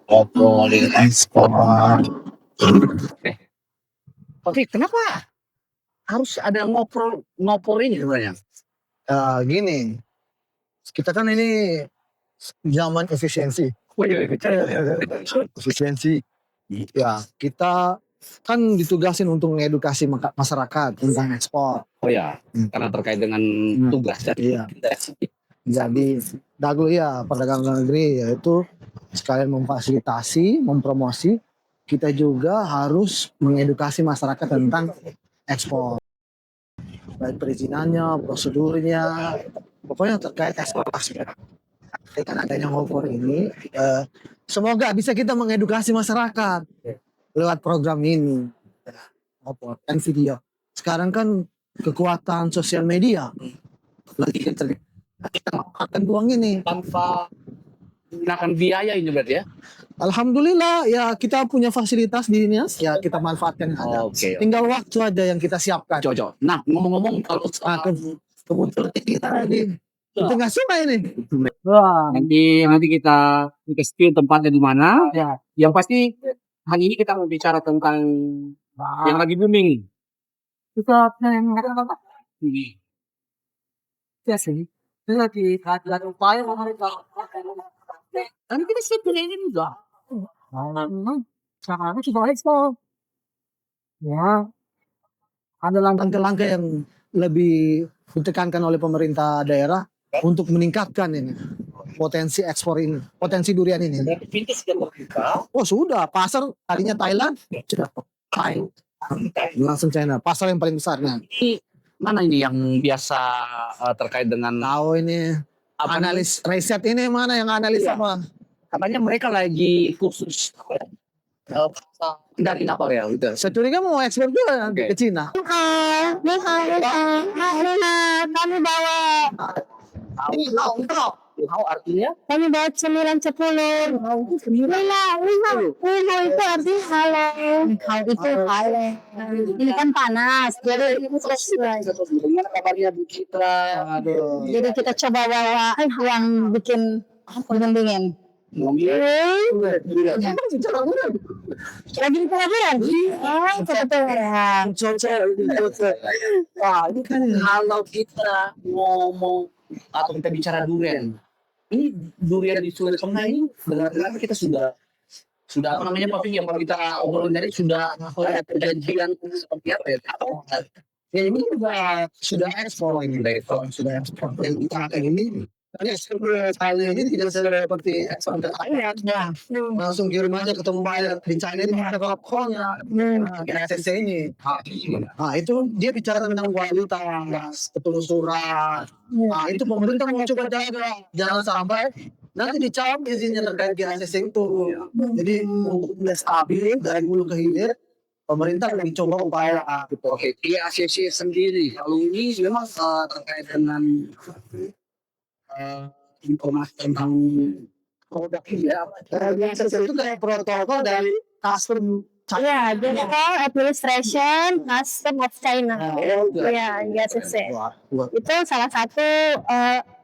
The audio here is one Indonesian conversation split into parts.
Ngobrolin ekspor. Oke, kenapa harus ada ngopor ini sebenarnya? Gini, kita kan ini zaman efisiensi. Efisiensi. Ya, kita kan ditugasin untuk mengedukasi masyarakat tentang ekspor. Oh ya, karena terkait dengan tugas dan Iya. Jadi, Dago ya perdagangan luar negeri yaitu sekalian memfasilitasi, mempromosi. Kita juga harus mengedukasi masyarakat tentang ekspor. Baik perizinannya, prosedurnya, pokoknya terkait ekspor aspek. Dengan adanya ngopor ini, semoga bisa kita mengedukasi masyarakat lewat program ini. Ngopor dan video. Sekarang kan kekuatan sosial media lagi kita akan uang ini tanpa menggunakan biaya ini berarti ya? Alhamdulillah ya kita punya fasilitas di ini ya kita manfaatkan aja. Oke. Tinggal waktu aja yang kita siapkan. Cocok. Nah, ngomong-ngomong kalau kebetulan kita di tengah sungai ini. Wah, nanti kita spill tempatnya di mana. Ya. Yang pasti hari ini kita mau bicara tentang yang lagi booming. Kita yang apa? Ini. Ya sih. Ini lagi upaya tapi kita sebetulnya ini juga. Sekarang sudah ekspor. Ya. Ada langkah-langkah yang lebih ditekankan oleh pemerintah daerah untuk meningkatkan ini potensi ekspor ini, potensi durian ini. Oh sudah, pasar tadinya Thailand, langsung China, pasar yang paling besarnya. Mana ini yang biasa terkait dengan Tahu ini analis riset ini mana yang analis apa? Katanya mereka lagi khusus dari apa ya gitu. Setidaknya mau ekspor juga ke Cina. Kami bawa Artinya kami bawa 910. Uhu itu artinya halo. Itu halo. Ini kan panas, jadi ini sesuai. gimana kabarnya Bu Citra? Jadi kita coba bawa yang bikin dingin. Lagi di pelabuhan? Oh, kebetulan. Wah, ini kan kalau kita ngomong atau kita bicara durian, ini durian di Sulawesi Tengah ini benar-benar kita sudah apa namanya Pak Fik, yang kalau kita obrolin tadi sudah perjanjian seperti apa ya? Ya ini juga sudah ekspor ini, sudah ekspor yang kita akan ini. Tadi Thailand ini tidak seperti ekspor ke Thailand, langsung kirim aja ketemu buyer di China ini ada call-nya, SSC ini. Nah itu dia bicara tentang kualitas, ketelusuran. Nah itu pemerintah mau coba jaga, jangan sampai nanti dicabut izinnya terkait GSS itu. Jadi untuk stabil dari hulu ke hilir, pemerintah lagi coba upaya gitu. Oke, GSS sendiri kalau ini memang terkait dengan informasi tentang produk ini ya. GSS itu kayak protokol dari custom. Ya, General Administration Custom of China. Ya, GSC. Itu salah satu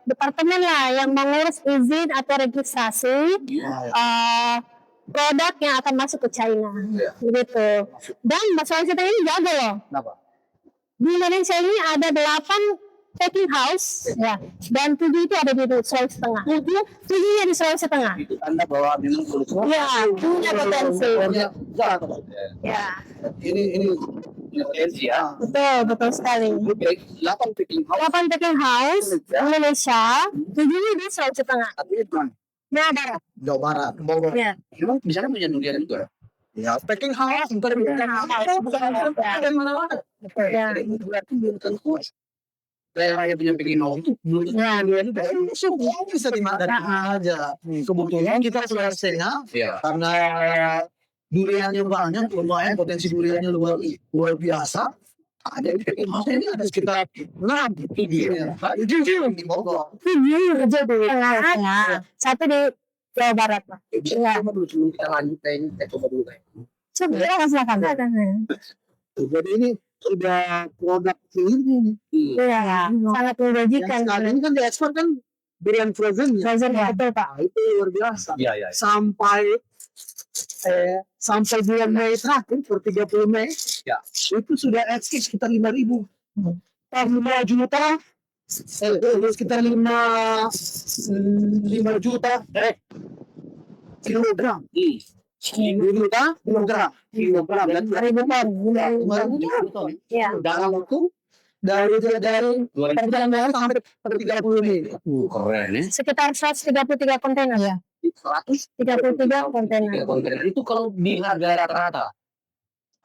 departemen lah yang mengurus izin atau registrasi produk yang akan masuk ke China, begitu. Dan Sulawesi Tengah ini jago loh. Di Indonesia ini ada 8 packing house, ya, dan 7 itu ada di Sulawesi Tengah. 7-nya di Sulawesi Tengah. Itu tanda bahwa memang Ya, punya potensi. Ya. Ini potensi ya. Betul sekali. 8 packing house. 8 packing house Indonesia, 7-nya di Sulawesi Tengah. Nah, ada Jawa Barat, Bogor. ya. Memang di sana punya durian juga. Ya, packing house, bukan ada mana-mana. Ya. Berarti belum tentu daerah yang punya packing house itu belum Semua bisa dimakan aja. Kebetulan kita Sulawesi karena duriannya banyak, lumayan potensi duriannya luar biasa. Ada packing house ini ada sekitar 6 di Bogor. Satu di Jawa Barat lah. Ya, dulu kita lanjut kita coba dulu. Coba silakan. Jadi ini sudah produk ini. Iya, sangat menjanjikan. Sekarang ini kan diekspor kan durian frozen ya. Frozen ya, betul Pak. Itu luar biasa. Iya. Sampai sampai bulan Mei terakhir per 30 Mei Ya. itu sudah eksis sekitar 5.000 per 5 juta sekitar 5 juta kilogram. 5 juta kilogram dan 2.000 ton. 5.000 ton Ya. dalam waktu dari perjalanan Mei sampai per 30 Mei. Keren ya. Sekitar 133 kontainer ya. 133 kontainer. Kontainer itu kalau di harga rata-rata.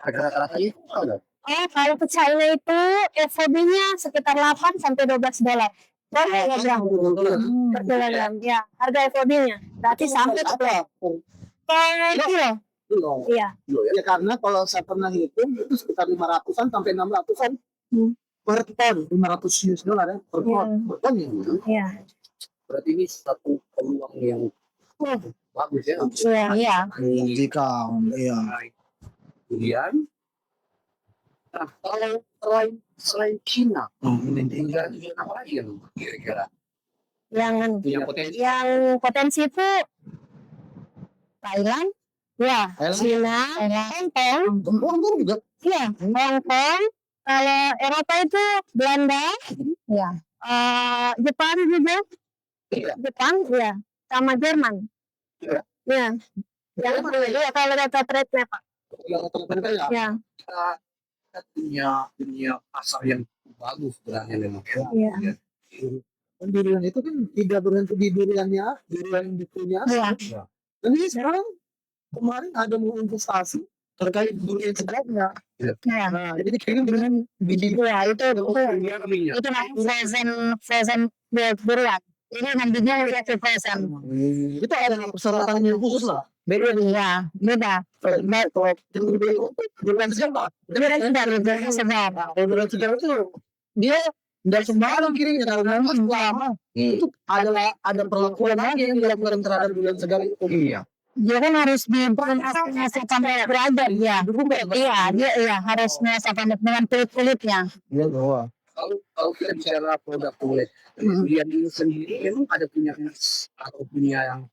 Harga rata-rata itu ada. Kalau ke China itu FOB-nya sekitar 8 sampai 12 dolar per kilogram. Per kilogram. Ya, harga FOB-nya. Berarti sampai per kilo. Iya. Ya karena kalau saya pernah hitung itu sekitar 500-an sampai 600-an per ton, 500 US dollar ya per ton. Iya. Per ton ya. Iya. Berarti ini satu peluang yang bagus ya. Iya. Jika iya. Kemudian, nah kalau selain Cina, negara apa lagi yang kira-kira Yang punya potensi? potensi itu Thailand, ya, China, Hong Kong, juga. iya, Hong Kong. Kalau Eropa itu Belanda, ya, Jepang juga, Jepang, ya, sama Jerman, Ya. ya. Yang ya, kalau data trade-nya Pak, Yang terpenting ya. ya, Kita punya pasar yang bagus sebenarnya memang. Iya. Dan durian itu kan tidak berhenti di duriannya, durian bukunya. ya, Dan ini sekarang kemarin ada mau investasi terkait durian segarnya. ya. Nah, jadi kayaknya dengan biji Ya, itu frozen durian. Ini nantinya itu frozen. itu ada persyaratannya khusus lah. Beda, beda. Durian segar. Durian segar. Durian segar itu dia tidak sembarang kirimnya kalau memang lama itu ada perlakuan lagi yang dilakukan terhadap durian segar itu. Iya. Dia kan harus diimplementasikan sampai berada, ya. Iya, harus menyelesaikan dengan kulit-kulitnya. Iya bahwa Kalau kita bicara produk kulit, durian ini sendiri memang ada punya atau punya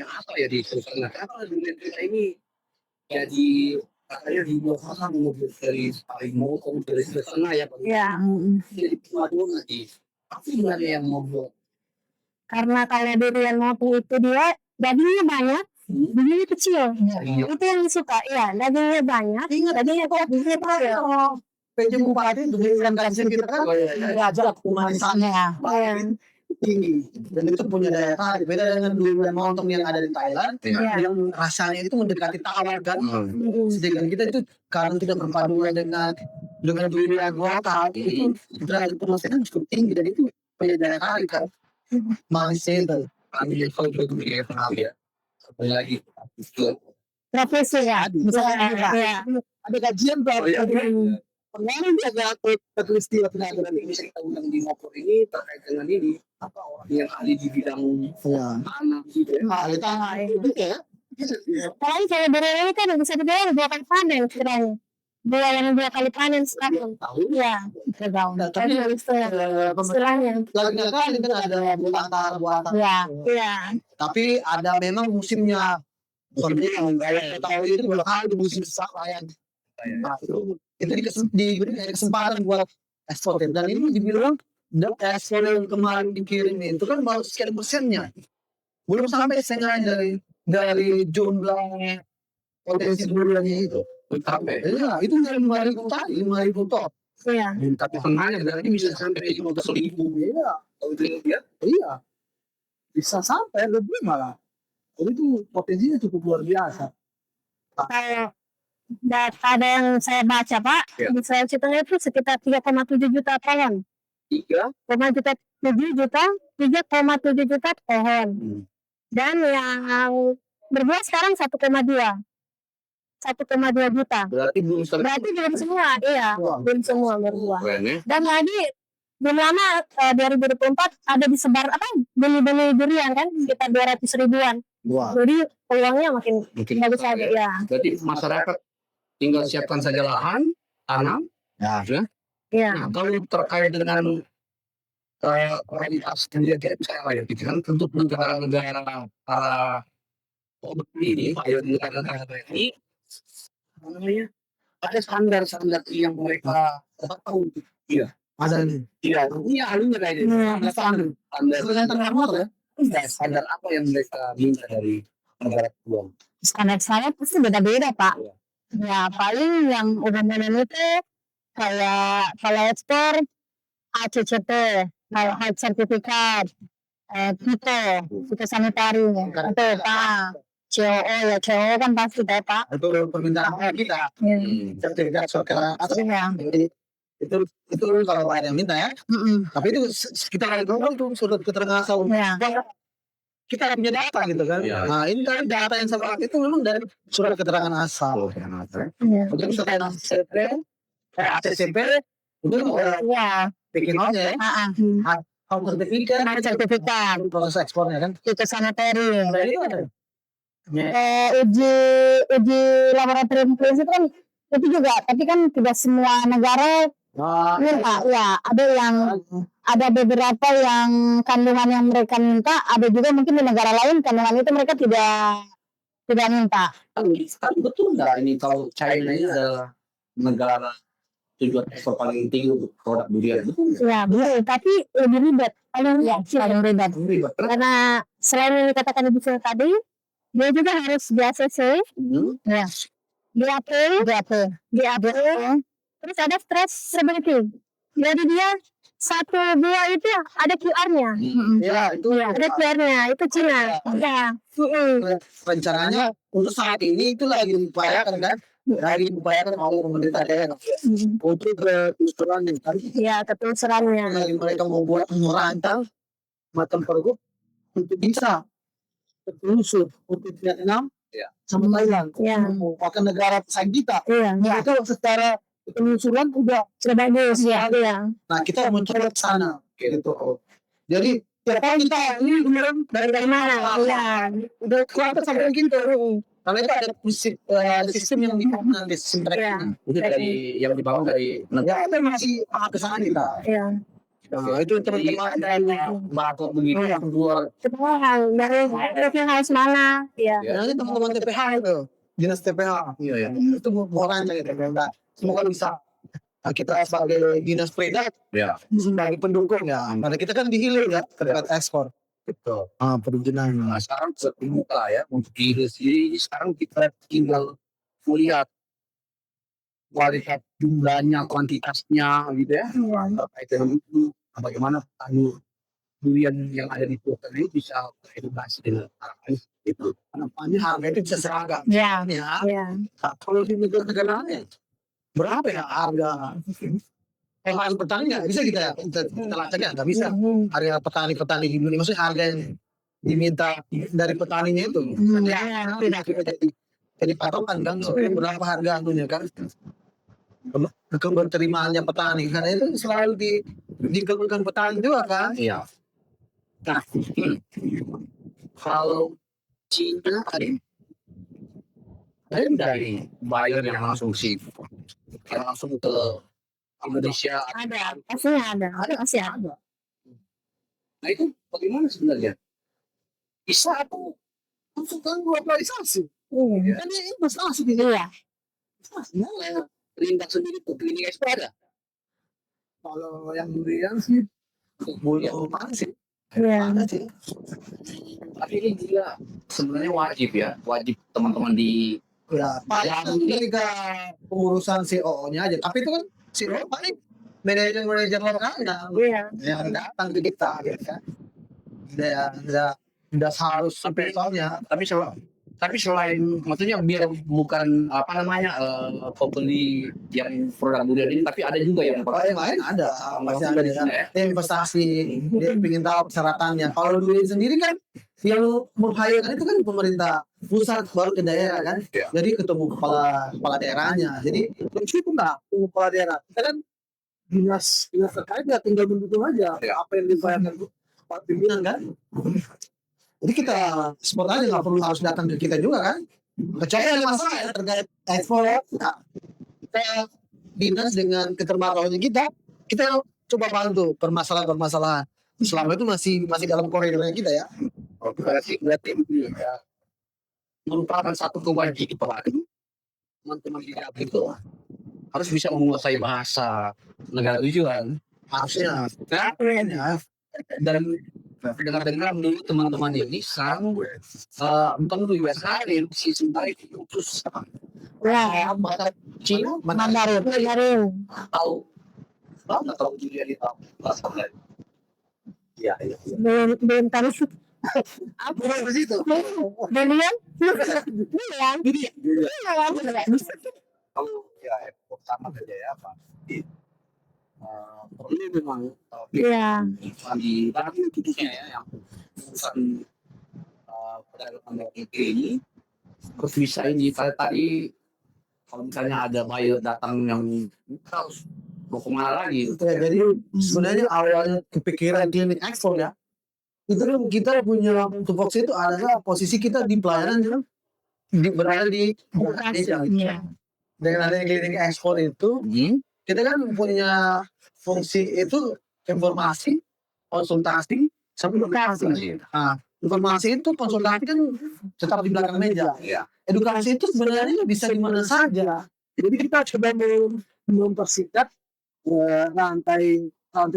apa ya di perusahaan. Kenapa durian kita ini jadi katanya dibawakan dari harimau dari sana ya Pak? Iya. Jadi pemaduan lagi. Apa sebenarnya yang membuat? Karena kalau durian motu itu dia dagingnya banyak, dagingnya kecil. Itu yang suka, iya. Dagingnya banyak, dagingnya kecil. PJ Bupati durian kanser kita kan raja humanisannya tinggi dan itu punya daya tarik beda dengan durian montong yang ada di Thailand yang rasanya itu mendekati tawar kan sedangkan kita itu karena tidak berpaduan dengan durian lokal itu derajat pemasaran cukup tinggi dan itu punya daya tarik kan manis itu Ambil kalau itu ya ya. Sekali lagi. Profesi ya, misalnya. ada kajian pengaruh jaga peristiwa Nah, ini bisa kita undang di Mopor ini terkait dengan ini apa orang yang ahli di bidang tanah gitu ya. ahli tanah itu ya Apalagi kalau durian ini kan bisa dibilang 2 kali panen sebenarnya. Dua kali panen setahun. Iya, setahun. Tapi istilahnya. lagi kali kan ada buatan Iya. tapi ada memang musimnya seperti yang saya tahu itu dua kali di musim yang itu diberi kesempatan buat ekspor dan ini dibilang ekspor yang kemarin dikirim itu kan baru sekian persennya belum sampai setengah dari jumlah potensi duriannya itu Sampai. ya itu dari 5.000 ton Iya. Tapi setengahnya berarti bisa sampai 15.000. iya Kalau itu lihat iya bisa sampai lebih malah jadi itu potensinya cukup luar biasa Kalau ada yang saya baca Pak, di Sulawesi Tengah itu sekitar 3,7 juta pohon. 3,7 juta pohon. Dan yang berbuah sekarang 1,2 juta. berarti belum Belum semua, iya, belum semua berbuah. keren ya. Dan lagi belum lama 2024 ada disebar benih-benih durian kan sekitar 200 ribuan. Jadi peluangnya makin bagus lagi ya. Berarti masyarakat tinggal siapkan saja lahan, tanam. Ya. Iya. Nah, kalau terkait dengan kualitas durian kita bisa apa ya? Kan untuk negara-negara para oh ini Pak Yon ini apa namanya? Ada standar-standar yang mereka tahu. Iya. Ada nih. Iya, ini ahlinya kayak gitu. Standar. Standar apa yang mereka minta dari negara tuan? Standar saya pasti beda-beda Pak. Ya paling yang umum-umum itu kayak kalau ekspor ACCP, kalau health certificate, kita sanitari, itu Pak. COO ya, COO kan pasti deh Pak. Itu permintaan kita. Sertifikat soal Iya. itu kalau Pak yang minta ya. Tapi itu kita lagi ngomong tuh surat keterangan asal. Iya. Kita punya data gitu kan. Iya. Nah ini kan data yang sama itu memang dari surat keterangan asal. Iya. Untuk misalkan ACCP itu Iya. bikin aja ya. Kalau sertifikat, Health certificate, proses ekspornya kan. itu sanitari. Nah, itu ada. Uji laboratorium klinis itu kan itu juga, tapi kan tidak semua negara minta. Ya, ada beberapa yang kandungan yang mereka minta, ada juga mungkin di negara lain kandungan itu mereka tidak minta. Kan betul nggak ini kalau China ini adalah negara tujuan ekspor paling tinggi untuk produk durian, betul nggak? Ya, betul, tapi lebih ribet. Paling ribet. Karena selain yang dikatakan Ibu Sri tadi, dia juga harus di ACC, ya, DAP, terus ada traceability. Jadi dia 1, 2 itu ada QR-nya. Ya itu Ada QR-nya, itu Cina. Ya. rencananya untuk saat ini itu lagi diupayakan kan. Lagi diupayakan oleh pemerintah daerah untuk ketelusuran kan. Ya, ketelusurannya. Lagi mereka membuat merancang macam pergub untuk bisa telusur untuk Vietnam sama Thailand. Ya. Bahkan negara pesaing kita. Iya. Itu secara penelusuran udah Sudah bagus ya. Iya. Nah kita mencoba ke sana gitu. Jadi tiap kali kita ini beneran dari mana? Iya. Udah kuat sampai gitu. Karena itu ada sistem yang dibangun di sistem tracking. Itu dari yang dibangun dari Ya itu masih ke sana kita. Iya. Nah, itu teman-teman dan barcode begitu keluar. Sebenarnya dari harus mana? Iya. ini teman-teman TPH itu dinas TPH. Iya ya. Itu orang yang TPH. Semoga bisa kita sebagai dinas peredat Ya. sebagai pendukung ya. Karena kita kan dihilir ya terkait ekspor. Betul. Perizinan. Nah sekarang terbuka ya untuk diri sendiri. Sekarang kita tinggal melihat kualitas jumlahnya, kuantitasnya gitu ya. Terkait dengan itu, bagaimana petani durian yang ada di kota ini bisa beredukasi dengan harapan itu. Harapannya harga itu bisa seragam. Iya. Ya. Iya. Kalau di negara lain berapa ya harga? Harga petani nggak bisa kita lacak ya, nggak bisa. Harga petani di Indonesia maksudnya harga yang diminta dari petaninya itu. Iya. Tidak jadi patokan kan sebenarnya berapa harga anunya kan. Keberterimaannya petani karena itu selalu dikeluhkan petani juga kan. Iya. Nah, kalau Cina ada dari buyer yang langsung yang langsung ke Indonesia. Ada. Pasti ada. Nah itu bagaimana sebenarnya? Bisa atau langsung kan globalisasi? Kan ini masalah sendiri. Iya. Masalah lintas sendiri tuh klinik ekspor ada. Kalau yang durian sih Belum ada sih. Iya. ada sih. Tapi ini juga sebenarnya wajib teman-teman di Ya, paling ketika pengurusan CEO-nya aja. Tapi itu kan CEO paling manajer lokal Iya. yang datang ke kita gitu kan. Udah harus sampai soalnya. tapi selain maksudnya biar bukan apa namanya pembeli yang produk durian ini, tapi ada juga yang Kalau yang lain ada, pasti juga ada di sana ya. dia investasi, dia ingin tahu persyaratannya. Kalau durian sendiri kan yang menghasilkan itu kan pemerintah pusat baru ke daerah kan. Ya. Jadi ketemu kepala daerahnya. Jadi cukup nggak kepala daerah. Kita kan dinas terkait nggak tinggal mendukung aja Ya. apa yang dibayarkan Pak pimpinan kan. Jadi kita ekspor aja nggak perlu harus datang ke kita juga kan. Kecuali ada masalah ya terkait ekspor. Nah, kita dinas dengan keterbatasan kita coba bantu permasalahan. Selama itu masih dalam koridornya kita ya. berarti merupakan satu kewajiban teman-teman di Dapil itu harus bisa menguasai bahasa negara tujuan harusnya. Ya. Dan dengar-dengar dulu teman-teman ini sekarang bukan dulu biasa si sebentar itu terus Ya, bahasa Cina Mandarin. tahu nggak tahu juga dia tahu bahasa lain. Ya, ya. Belum tahu Apa sih itu? Durian? Oh ya, sama saja ya Pak. Ini memang Iya. di tapi khususnya ya yang urusan perdagangan luar negeri ini harus bisa ini tadi kalau misalnya ada buyer datang yang harus mau kemana lagi. Ya, jadi sebenarnya awalnya kepikiran klinik ekspor ya. Itu kan kita punya tupoksi itu adalah posisi kita di pelayanan kan berada di Indonesia. Iya. Dengan adanya klinik ekspor itu kita kan punya fungsi itu informasi, konsultasi, sama edukasi. Nah, informasi itu konsultasi kan tetap di belakang meja. Ya. Edukasi itu sebenarnya bisa di mana saja. Jadi kita coba mempersingkat rantai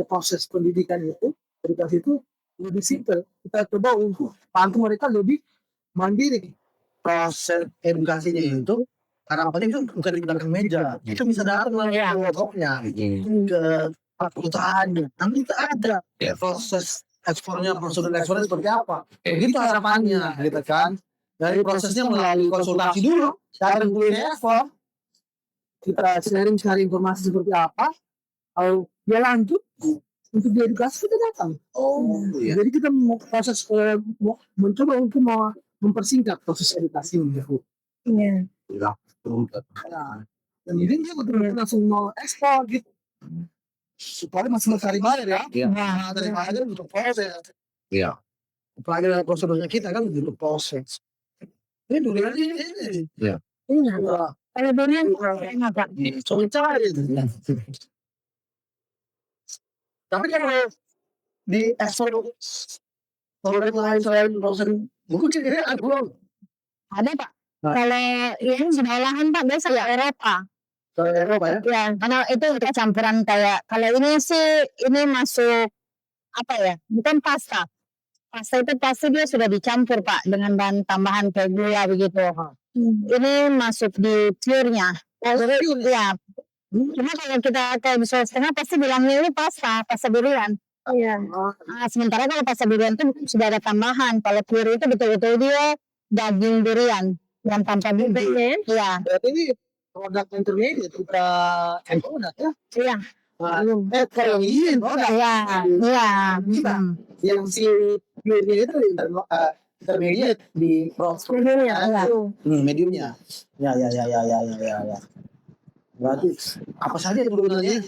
proses pendidikan itu, edukasi itu lebih simpel. Kita coba untuk bantu mereka lebih mandiri. Proses edukasinya itu karena apa itu bukan di belakang meja. Itu bisa datang Iya. ke pokoknya ke perusahaannya. Nanti itu ada proses ekspornya, prosedur ekspornya seperti apa. Begitu harapannya, gitu kan. Dari prosesnya melalui konsultasi dulu, sharing dulu ekspor. Kita sharing informasi seperti apa. Kalau dia lanjut untuk diedukasi kita datang. Iya. Jadi kita mau proses mencoba untuk mempersingkat proses edukasi ini. Iya. Nah, dan ini dia betul-betul langsung mau ekspor gitu. Supaya masih cari bayar ya. Iya. Nah, dari bayar butuh proses. Iya. Apalagi dalam prosedurnya kita kan butuh proses. Ini durian ini. Iya. Wah, Kalau durian enak Kak. coba cari. Tapi kalau di ekspor produk lain selain proses mungkin kira-kira ada belum? Ada Pak. Nah. Kalau yang sudah olahan Pak biasa ya Eropa. Ke Eropa ya? Ya, karena itu kita campuran kayak kalau ini sih ini masuk apa ya? Bukan pasta. Pasta itu pasti dia sudah dicampur Pak dengan bahan tambahan kayak gula begitu. Ini masuk di pure-nya. Ya. Cuma kalau kita kayak di Sulawesi Tengah pasti bilangnya ini pasta durian. Iya. Nah, sementara kalau pasta durian itu sudah ada tambahan. Kalau pure itu betul-betul dia daging durian yang tanpa bibit. Iya. Berarti ini produk intermediate kita produk ya? Iya. Kalau ini produk Iya. Iya. yang si pure itu intermediate di proses Iya. mediumnya. Ya. Berarti apa saja turunannya?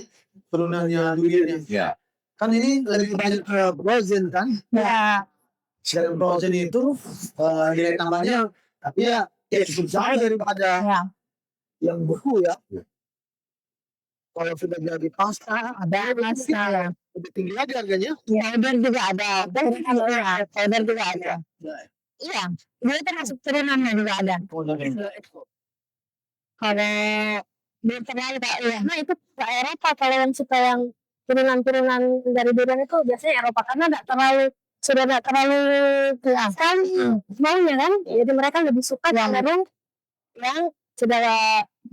Turunannya duriannya. Ya. Kan ini lebih banyak frozen kan? Iya. Dari frozen itu nilai tambahnya tapi ya cukup jauh daripada Iya. yang beku ya. Kalau sudah jadi pasta Ada pasta. lebih tinggi lagi harganya. Powder juga ada. Powder juga ada. Iya. Ini termasuk turunannya juga ada. Kalau belum terlalu Pak, ya. Nah itu ke Eropa kalau yang suka yang turunan-turunan dari durian itu biasanya Eropa karena sudah tidak terlalu kelihatan maunya kan, jadi mereka lebih suka cenderung yang sudah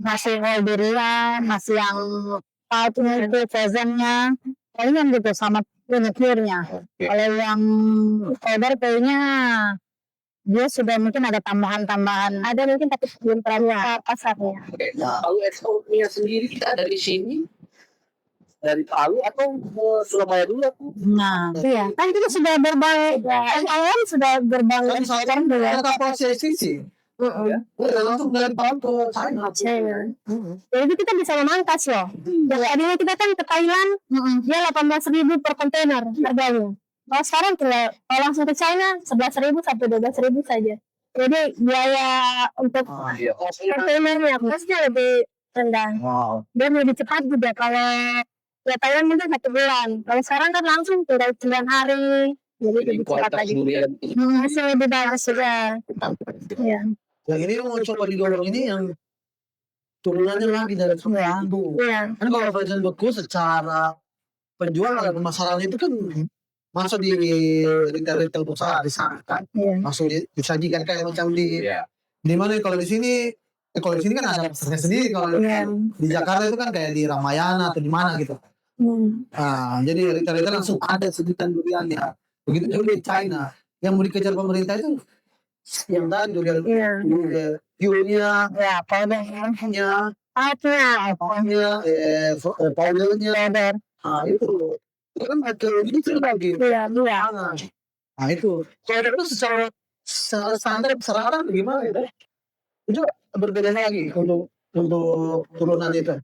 masih whole durian, masih yang pulpnya itu frozennya, palingan gitu sama pure-nya. Kalau yang powder kayaknya dia sudah mungkin ada tambahan-tambahan, ada mungkin tapi belum terlalu pasarnya. Kalau ekspornya sendiri kita dari sini Dari Palu atau Surabaya dulu aku. Nah, iya. Kan kita sudah berbang, awal sudah berbang sekarang juga. Prosesi sih. Langsung dari Palu ke China. Jadi kita bisa memangkas loh. Yang tadinya kita kan ke Thailand, dia 18.000 per kontainer harganya. Kalau sekarang kalau langsung ke China 11.000 sampai 12.000 saja. Jadi biaya untuk kontainernya pasti lebih rendah. Wow. Dan lebih cepat juga kalau ya Thailand mungkin 1 bulan. Kalau sekarang kan langsung tinggal 9 hari. Jadi lebih cepat kualitas lagi. durian Masih lebih bagus juga. Iya. Yang ini mau coba didorong ini yang turunannya lagi dari semua itu. Iya. Kan kalau franchise buatku secara penjualan dan pemasaran itu kan masuk di retail besar di sana kan. Iya. Masuk disajikan kayak macam di Iya. di mana kalau di sini kalau di sini kan ada pasarnya sendiri kalau Iya. di Jakarta itu kan kayak di Ramayana atau di mana gitu. Jadi retail langsung ada sejutan duriannya. Begitu juga di China. Yang mau dikejar pemerintah itu yang tadi durian Iya. view-nya, Ya, powder. nya, Powder. powdernya, Powder. itu. Itu kan ada gitu lagi. Iya, iya. Nah itu. Kalau itu secara standar pasaran gimana ya? Itu berbeda lagi untuk turunan itu.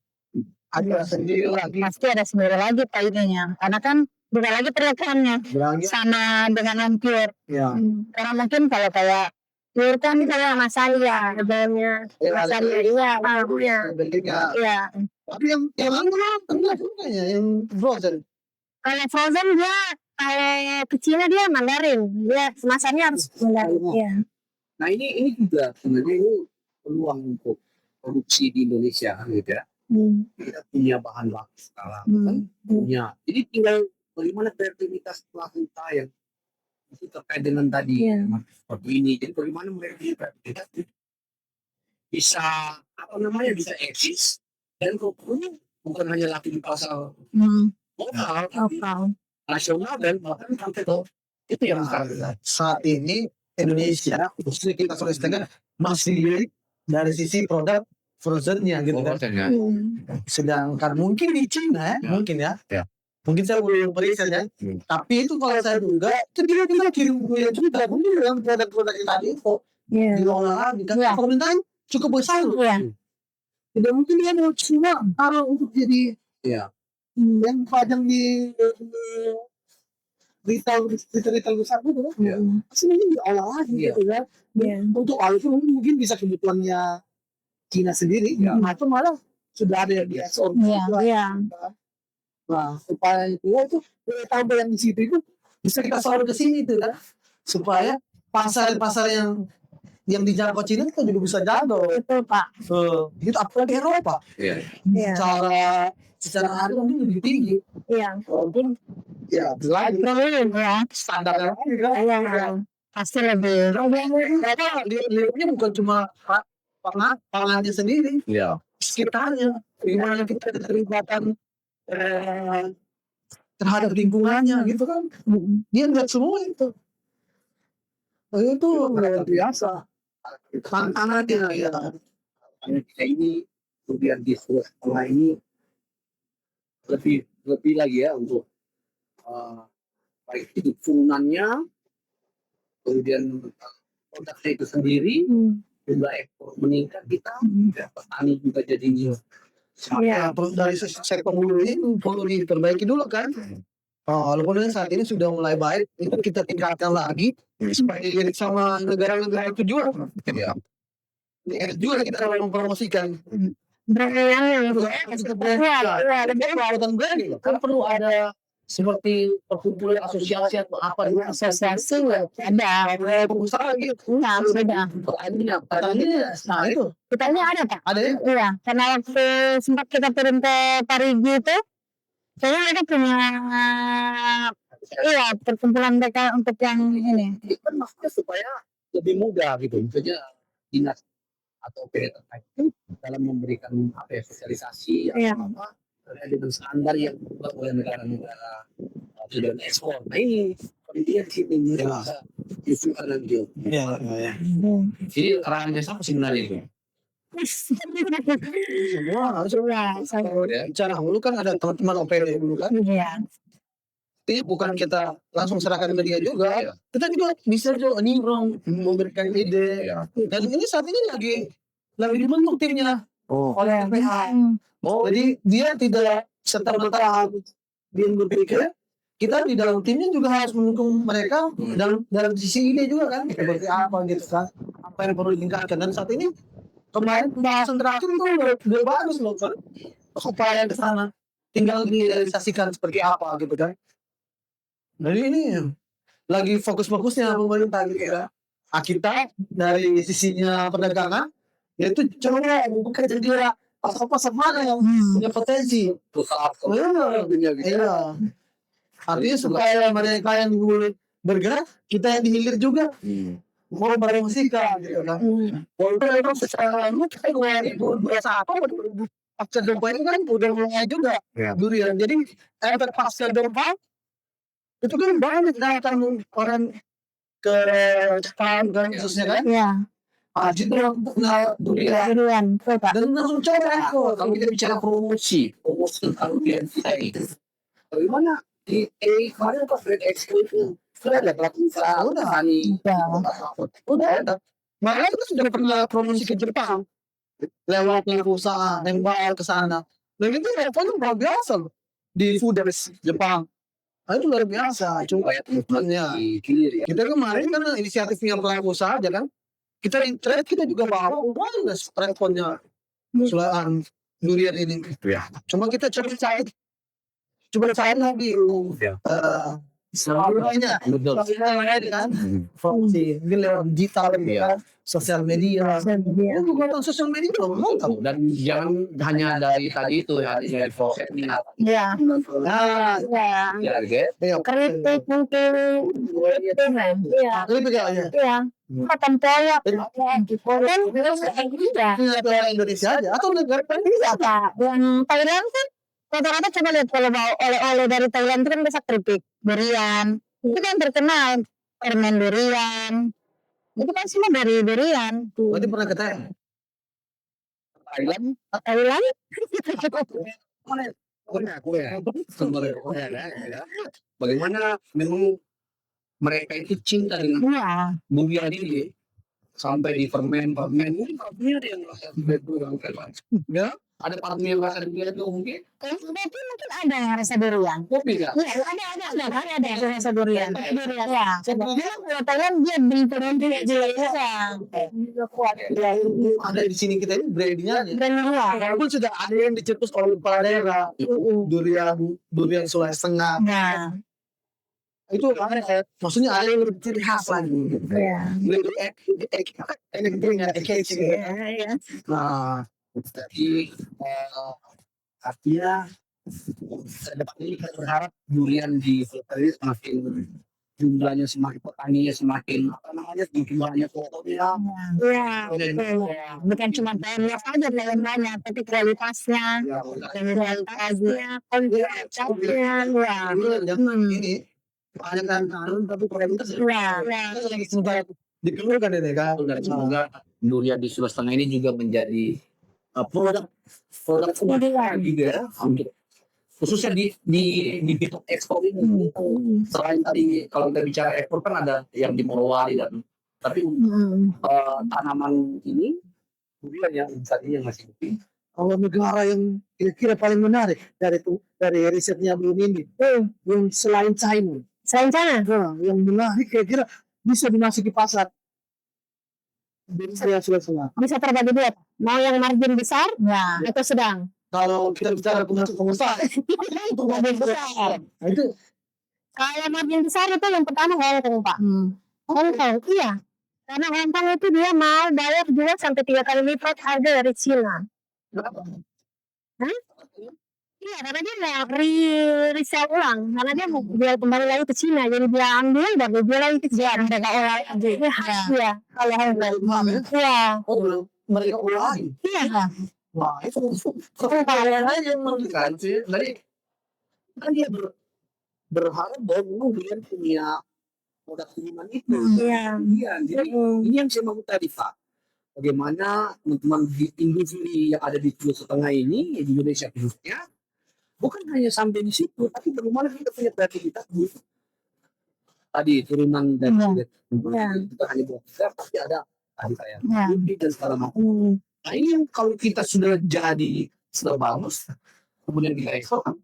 Ada sendiri lagi. Pasti ada sendiri lagi painnya. Karena kan beda lagi perlakuannya Berangkat. sama dengan non pure. Ya. Karena mungkin kalau kayak pure kan kayak masalia, harganya masalia, iya, iya, Bentuknya. iya. Tapi yang enggak sukanya yang frozen. Kalau frozen dia kalau kecilnya dia Mandarin, dia kemasannya harus Mandarin. Iya. Nah ini juga sebenarnya ini peluang untuk produksi di Indonesia gitu ya. Kita punya bahan baku sekarang kan punya. Jadi tinggal bagaimana kreativitas pelaku usaha yang itu terkait dengan tadi Iya. seperti ini. Jadi bagaimana mereka bisa apa namanya bisa eksis dan kemudian bukan hanya laku di pasar lokal, tapi nasional dan bahkan sampai ke itu yang Saat ini Indonesia khususnya kita Sulawesi Tengah masih lirik dari sisi produk frozennya gitu kan. Sedangkan mungkin di China mungkin ya. Ya. Mungkin saya belum periksa ya. Tapi itu kalau saya duga itu dia kirim kuliah juga mungkin dalam produk-produk yang tadi kok Iya. diolah lagi kan Iya. permintaan cukup besar. Iya. Tidak mungkin dia mau cuma taruh untuk jadi Iya. yang pajang di retail besar gitu kan. Iya. Pasti ini diolah lagi Iya. gitu kan. Iya. Untuk hal itu mungkin bisa kebutuhannya Cina sendiri atau malah sudah ada yang di ekspor. Iya. Iya. Nah, supaya itu nilai tambah yang di situ itu bisa kita salur ke sini tuh kan, supaya pasar-pasar yang dijangkau Cina itu juga bisa jangkau. Betul, Pak. Itu apalagi Eropa. Iya. Iya. Secara harga mungkin lebih tinggi. Iya. Walaupun ya lagi Problem ya. standarnya lagi kan. Iya. Pasti lebih. Lihatnya bukan cuma pangannya sendiri, Iya. sekitarnya, gimana kita keterlibatan terhadap lingkungannya gitu kan. Dia lihat semua itu. Itu luar biasa. Tantangannya ya. Kita ini kemudian di sekolah ini lebih lagi ya untuk baik itu turunannya, kemudian produknya itu sendiri, jumlah ekspor meningkat kita, petani juga jadi Ya, dari sektor hulu ini perlu diperbaiki dulu kan. Walaupun saat ini sudah mulai baik, itu kita tingkatkan lagi supaya dilirik sama negara-negara itu juga. ya. Juga kita mempromosikan. Brand Perawatan brand kan perlu ada Seperti perkumpulan asosiasi atau apa gitu. asosiasi ada. pengusaha gitu. Iya, sudah. Katanya, nah itu Kita ini ada, Pak. ada ya. Iya, karena waktu sempat kita turun ke Parigi itu, kayaknya mereka punya iya perkumpulan mereka untuk yang ini. Itu kan maksudnya supaya lebih mudah gitu. Maksudnya dinas atau PT terkait itu dalam memberikan apa ya, sosialisasi Iya. atau apa terkait dengan standar yang dibuat oleh negara-negara sudah ekspor. Nah ini penelitian di sini bisa disusun nanti. Iya. Jadi ranahnya sama sebenarnya itu. Semua harus Iya, bicara dulu kan ada teman-teman OPD dulu kan. iya. Jadi bukan kita langsung serahkan ke dia juga. Iya. Kita juga bisa juga nimbrung memberikan ide. Iya. Dan ini saat ini lagi dibentuk timnya oleh LPH. Jadi dia tidak serta-merta dia berpikir kita di dalam timnya juga harus mendukung mereka dalam sisi ide juga kan seperti apa gitu kan, apa yang perlu ditingkatkan. Dan saat ini kemarin pembahasan terakhir itu udah bagus loh kan, upaya ke sana tinggal direalisasikan seperti apa gitu kan. Jadi ini lagi fokus-fokusnya pemerintah gitu ya. Kita dari sisinya perdagangan, yaitu coba bekerja di pasar-pasar mana yang punya potensi. Pusat Iya, iya. Artinya supaya mereka yang dulu bergerak, kita yang dihilir juga. Mau berpromosikan gitu kan. Walaupun memang secara lu kita biasa apa pasca gempa ini kan udah mulai juga durian. Jadi efek pasca gempa itu kan banyak datang orang ke Jepang kan khususnya kan. Iya. Juga punya durian Durian, betul Pak. dan langsung coba kalau kita bicara promosi tentang durian kita itu bagaimana di kemarin pas Red Expo itu sudah ada pelatihan udah hani udah ada. Makanya kita sudah pernah promosi ke Jepang lewat pelaku usaha nembak ke sana. Dan itu levelnya luar biasa loh di Fooders Jepang. Nah, itu luar biasa. Cuma ya, di hilir ya. kita kemarin kan inisiatifnya pelaku usaha aja kan. Kita internet kita juga bawa bagus responnya selain durian ini. Cuma kita coba cari lagi. Semuanya. Betul. Kan? Promosi ini lewat digital kan, sosial media. Itu bukan sosial media loh, mantap. Dan jangan hanya dari tadi itu ya dari prosesnya. Iya. Nah, Iya. Ya, gitu. Kritik mungkin. Iya. lebih kayaknya. Iya. Tempoyak. Dan iya. Negara Indonesia aja atau negara Iya Pak. Yang Thailand kan rata-rata coba lihat kalau mau oleh-oleh dari Thailand itu kan bisa keripik durian. Itu kan terkenal permen durian. Itu kan semua dari durian. berarti pernah ke Thailand? Thailand? Bagaimana memang mereka itu cinta dengan Iya. durian ini sampai di permen ini permennya ada yang rasa durian ya ada parfum yang rasa durian itu mungkin Berarti mungkin ada yang rasa durian. kopi nggak Iya, ada yang rasa durian. Durian ya. Sebenarnya kalau Thailand dia beli permen dia jelas. Kuat. Ada di sini kita ini brandingnya aja. Dan luar. Walaupun sudah ada yang dicetus oleh kepala daerah, durian Sulawesi Tengah, Nah, itu maksudnya ada yang lebih ciri khas lagi. iya. Lebih Iya. Nah, jadi artinya kedepan ini kita berharap durian di Sulawesi semakin jumlahnya semakin petaninya semakin semakin banyak fotonya. Iya, betul. Bukan cuma banyak saja yang banyak, tapi kualitasnya, kualitasnya, kualitasnya, ya. ini banyak kan tapi kualitas Iya. lagi sebentar dikeluarkan ini kan. Dan semoga durian di Sulawesi Tengah ini juga menjadi produk Durian. juga untuk khususnya di bidang ekspor ini. Selain tadi kalau kita bicara ekspor kan ada yang di Morowali dan tapi tanaman ini durian yang tadinya masih putih. Kalau negara yang kira-kira paling menarik dari risetnya belum ini, yang selain China, yang menarik kira-kira bisa dimasuki pasar dari saya Sulawesi. Bisa terbagi dua. Mau yang margin besar, atau sedang. Kalau kita bicara pengusaha, Margin besar. nah itu Kalau margin besar itu yang pertama Hongkong Pak. Hongkong, iya. Karena Hongkong itu dia mau bayar 2 sampai 3 kali lipat harga dari Cina. Iya, karena dia mau resell ulang. Karena dia mau jual kembali lagi ke Cina. Jadi dia ambil dan dia jual lagi ke Cina. Mereka olah lagi. Iya, kalau Hongkong. Iya. belum mereka ulangi. Iya. Wah itu Aja menunjukkan sih dari kan dia berharap bahwa durian punya produk seniman itu. Iya. Iya, jadi ini yang saya mau tadi Pak. Bagaimana teman-teman di industri yang ada di Sulawesi Tengah ini di Indonesia khususnya bukan hanya sampai di situ, tapi bagaimana kita punya kreativitas di tadi turunan dari kita hanya buat tapi ada tadi kayak dan segala macam. Nah ini yang kalau kita sudah jadi sudah bagus, kemudian kita ekspor kan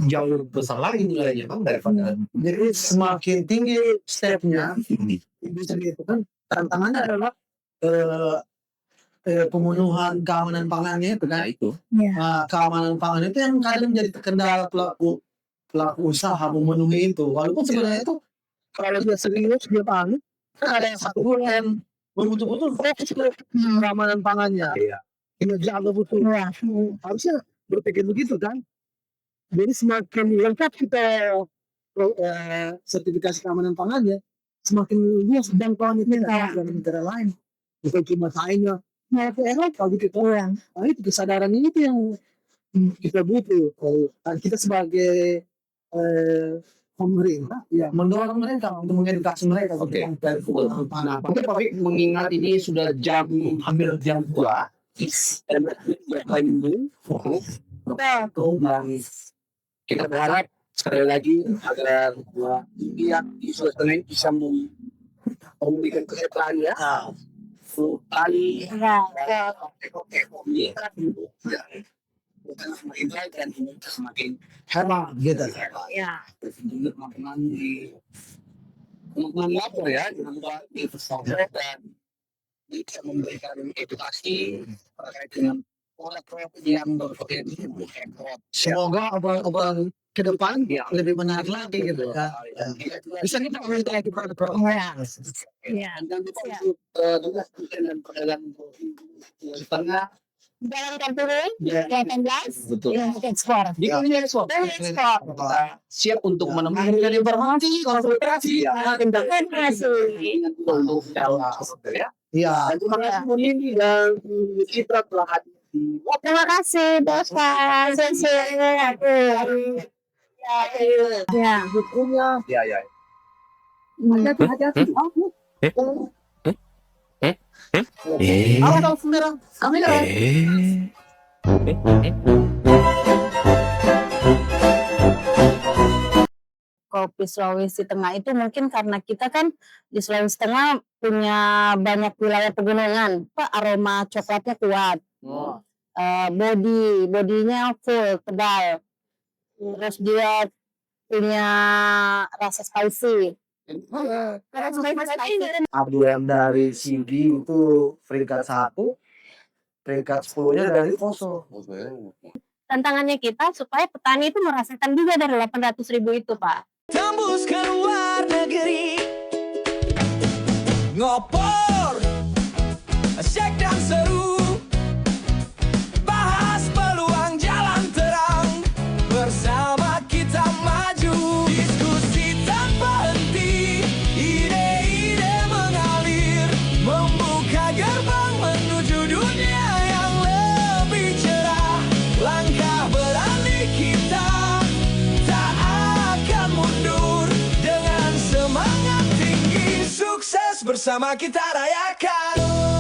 jauh lebih besar lagi nilainya kan daripada jadi semakin tinggi stepnya industri itu kan tantangannya adalah pemenuhan keamanan pangannya itu kan. itu. Nah, keamanan pangan itu yang kadang jadi kendala pelaku usaha memenuhi itu. Walaupun sebenarnya itu kalau dia serius dia paham ada yang 1 bulan betul-betul fokus ke keamanan pangannya. Iya. Kita jaga betul. Iya. Harusnya berpikir begitu kan. Jadi semakin lengkap kita sertifikasi keamanan pangannya, semakin luas jangkauan kita dengan negara lain. Bukan cuma China, mau ke Eropa gitu kan. Nah itu kesadaran ini tuh yang kita butuh. Kalau kita sebagai pemerintah, ya mendorong mereka untuk mengedukasi mereka. Oke. Tentang pangan. Oke Pak Fik, mengingat ini sudah hampir jam 2 dan lagi dan kita berharap sekali lagi agar pihak di Sulawesi Tengah bisa memberikan kesehatan ya tali ekonomi bukan semakin baik dan semakin Hemat gitu. Ya. teman-teman lapor ya jangan lupa investor dan bisa memberikan edukasi terkait dengan produk-produk yang berpotensi untuk ekspor. Semoga obrolan ke depan Ya. lebih menarik lagi gitu ya. Bisa kita minta lagi produk-produk. Ya. Dan lupa untuk tugas dan perdagangan setengah Jalankan turun, Ya. 18, Betul. untuk ekspor. Jika ini ekspor, Ekspor. kita siap untuk menemukan informasi, konsultasi, Informasi. untuk dalam ya. Iya. Dan terima kasih Bu Nindi dan Citra telah hadir di Terima kasih, Bapak. Ya. Hukumnya Ya, ya. hati-hati. Apa tahu sebenarnya? Kamera. Kopi Sulawesi Tengah itu mungkin karena kita kan di Sulawesi Tengah punya banyak wilayah pegunungan, aroma coklatnya kuat, Oh. bodinya full, tebal, terus dia punya rasa spicy. Abdul yang dari CD itu peringkat 1, peringkat 10-nya dari Poso. Tantangannya kita supaya petani itu merasakan juga dari 800.000 itu, Pak. Tembus ke luar negeri, ngopor, asyik dan seru, bahas peluang jalan terang, bersama kita maju, diskusi tanpa henti, ide-ide mengalir, membuka gerbang menuju dunia yang lebih cerah, langkah berani kita tak akan mundur, dengan semangat tinggi, sukses bersama kita rayakan.